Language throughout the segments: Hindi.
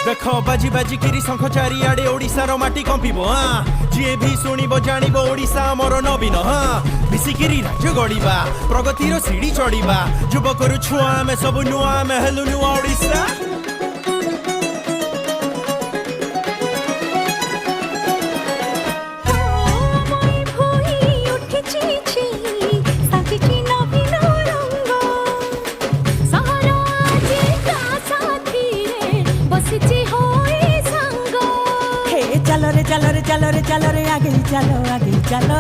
देख बाजी बाजी किरी शंख चारिआडे ओडिशार माटी कंपिब जी भी शुणव जानिब ओडिशा मोर नवीन मिसिकिरी राज्य गढ़ा प्रगतिर सीढ़ी चढ़ा युवक छुआ आमे सब नुआ आमे हेलु नुआ ओडिशा चलो रे आगे चलो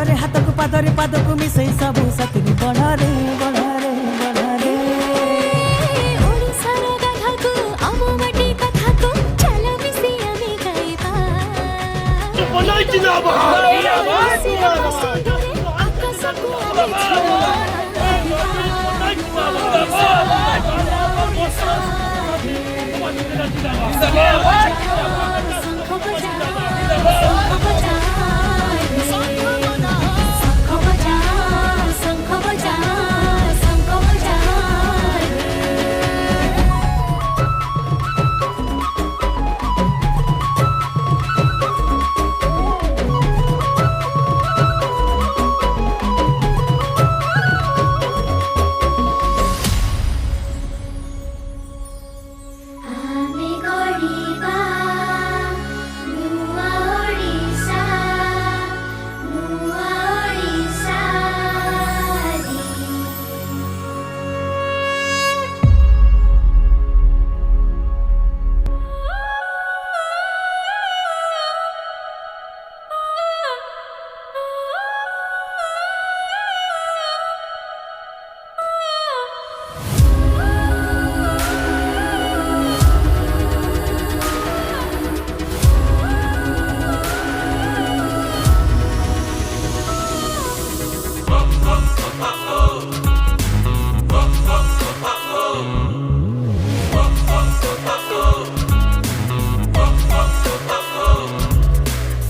रे हाथ को पाद को मिसे सब सतरी बढ़ रे ओडिशार गाथा को आम माटी कथा को चलो मिसे आमे गाइबा बनाइछि ना आकाश को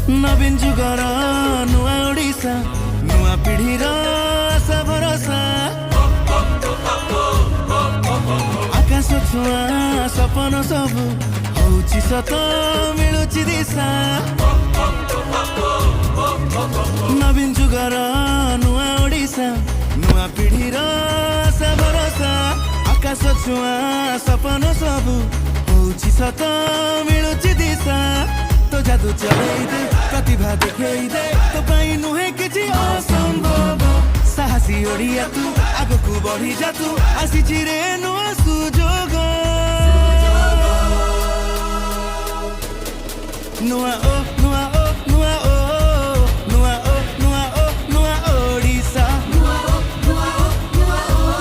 नवीन जुगर नुआ ओडिशा नुआ पीढ़ीर आशा भरोसा आकाश छुआ सपन सब होची सत मिलुची दिशा नवीन जुगर नुआ ओडिशा नुआ पीढ़ीर आशा भरोसा आकाश छुआ सपन सब होची सत मिलुची दिशा तो जादू चलई दे प्रतिभा दिखई दे तो पाई नुहे किछि असंभव साहसी ओडिया तू आगकू बढ़ी जा तू आसीछि रे नुआ सुजोग नुआ ओ नुआ ओ नुआ ओ नुआ ओ नुआ ओ नुआ ओडिशा नुआ ओ नुआ ओ नुआ ओ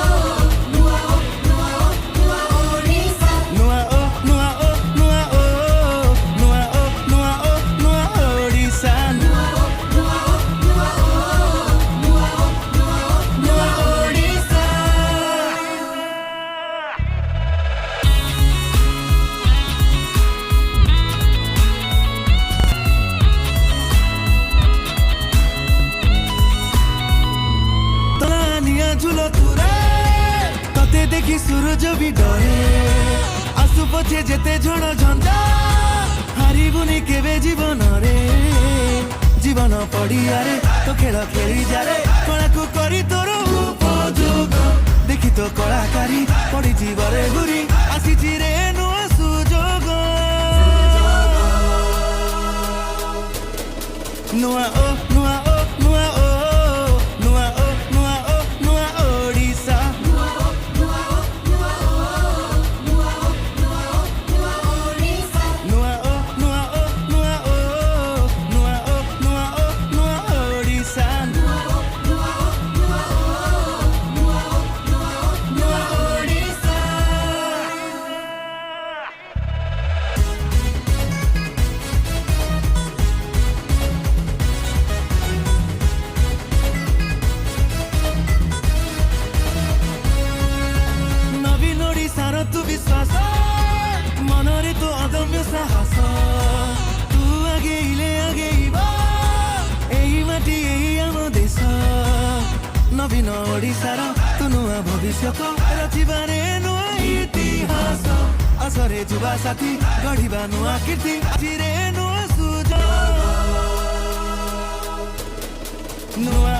नुआ ओ नुआ ओ नुआ ओडिशा नुआ ओ नुआ ओ नुआ ओ नुआ ओ नुआ ओ नुआ ओडिशा नुआ ओ नुआ ओ नुआ ओ नुआ ओ नुआ ओडिशा झुलो तुरे तते देखी सूरज भी डरे आसु पछे जेते झड़ झंडा हारिबुनी केबे जीवन रे जीवन पड़िया रे तो खेल खेली जा रे कला को करी तोर उपयोग देखी तो कलाकारी पड़ी जीवरे घुरी आसी रे नुआ सुजोग नुआ ओ नुआ ओ नुआ ओ नुआ ओ नुआ ओ नुआ ओडिशा नुआ ओ नुआ ओ नुआ ओ नुआ ओ नुआ ओ नुआ ओडिशा नुआ ओ नुआ ओ नुआ ओ नुआ ओ नुआ ओ नुआ ओडिशा नुआ ओ नुआ ओ नुआ ओ नुआ ओ नुआ ओडिशा नवीन ओडिशार तू विश्वास मनरे तो अदम्य साहस तू आगेइबा एही माटी एही आम देश नवीन ओडिशार तू नुआ भविष्य रचिबारे नुआ करे जुवा साथी गढिबा नुआ कीर्ति चिरे नुआ सुजो नुआ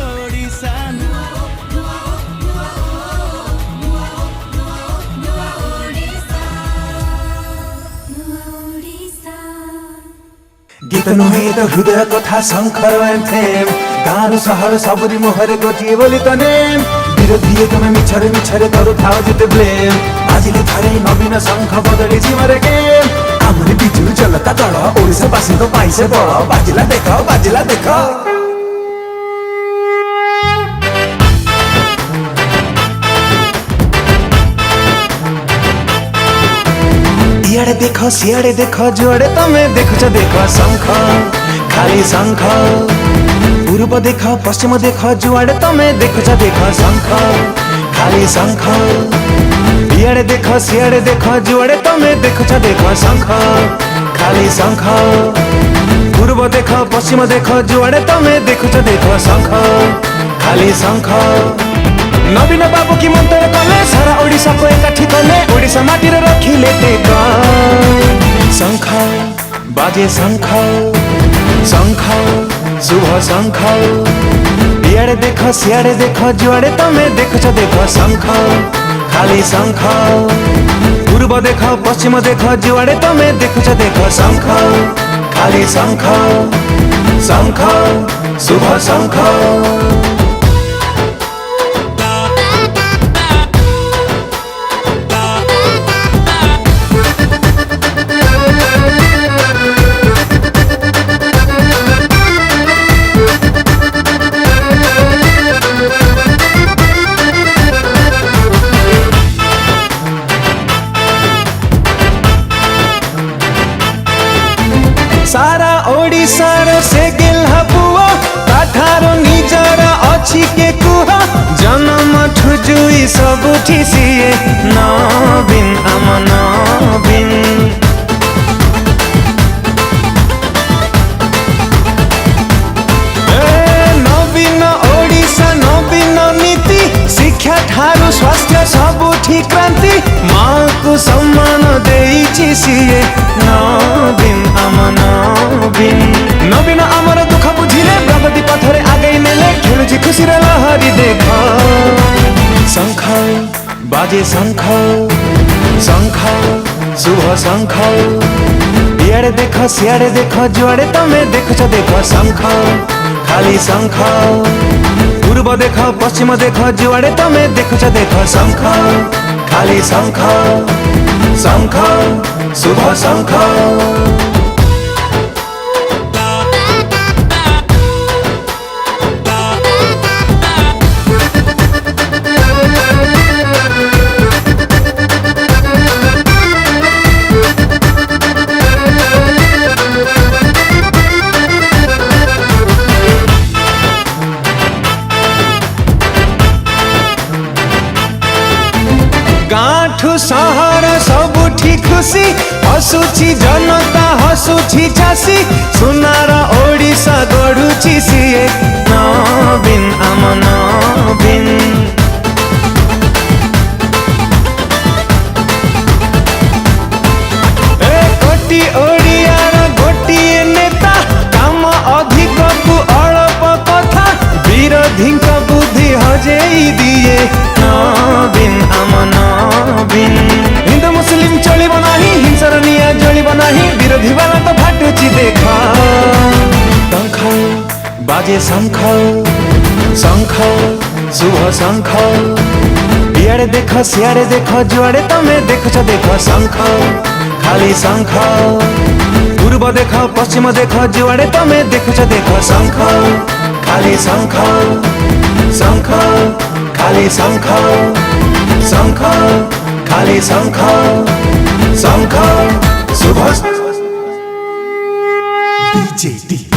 ओडिसा गीत नुहे त हृदय कथा शङ्कर एन्थेम गानु सहर सबरी मोहरे गोटिए बोली त नेम विरोधी तुमे मिछरे मिछरे तरु थाव जिते ब्लेम आजिले थरे नवीन शङ्ख बदली जिमरे गेम आमरी बिजुली चलता तल ओडिसा बासीको पाइसे बळ बाजिला देख इयाडे देख सियाडे देख जुआडे तमे देखुछ देख शङ्ख खाली शङ्ख पूर्व देख पश्चिम देख जुआडे तमे देखुछ देख शङ्ख खाली शङ्ख इयाडे देख सियाडे देख जुआडे तमे देखुछ देख शङ्ख खाली शङ्ख पूर्व देख पश्चिम देख जुआडे तमे देखुछ देख शङ्ख खाली शङ्ख नवीन बाबू की मन्त्र कले सारा ओडिसा को एकाठी कले ओडिसा माटीर रखिले टेक शङ्ख बाजे शङ्ख शङ्ख शुभ शङ्ख इयाडे देख सियाडे देख जुआडे तमे देखुछ देख शङ्ख खाली शङ्ख पूर्व देख पश्चिम देख जुआडे तमे देखुछ देख शङ्ख खाली शङ्ख शङ्ख शुभ शङ्ख सारा ओडिसार से गेल्हा पुआ ताठारो निजर अछि के कुहा जन्म ठुजुई सबुठी सिए नवीन आम नवीन नवीन ओडिसा नवीन नीति शिक्षा ठारू स्वास्थ्य सबुठी क्रांति माँ को सम्मान देइछि सिए नवीन आम नवीन नवीन आमर दुख बुझिले प्रगति पथरे आगे नेले खेलुछि खुशी रे लहरी देख शङ्ख बाजे शङ्ख शङ्ख शुभ शङ्ख इयाडे देख सियाडे देख जुआडे तमे देखुछ देख शङ्ख खाली शङ्ख पूर्व देख पश्चिम देख जुआडे तमे देखुछ देख शङ्ख खाली शङ्ख शङ्ख शुभ शङ्ख गाँठु सहर सबुठी खुशी हसुछि जनता हसुछि चासी सुनार ओडिसा गढुछि सिए नवीन आम नवीन कोटी ओडियार गोटिए नेता काम अधिक को अल्प कथा विरोधीक बुद्धि हजेई दिए नवीन आम नवीन हिंदू मुस्लिम चलिब नाही हिंसार निया जलिब नाही विरोधी वाला तो फाटुछि देख शङ्ख बाजे शङ्ख शङ्ख शुभ शङ्ख इयाडे देख सियाडे देख जुआडे तमे देखुछ देख शङ्ख खाली शङ्ख पूर्व देख पश्चिम देख जुआडे तमे देखुछ देख शङ्ख खाली शङ्ख शङ्ख खाली शङ्ख शङ्ख खाली शङ्ख शङ्ख शुभ DJ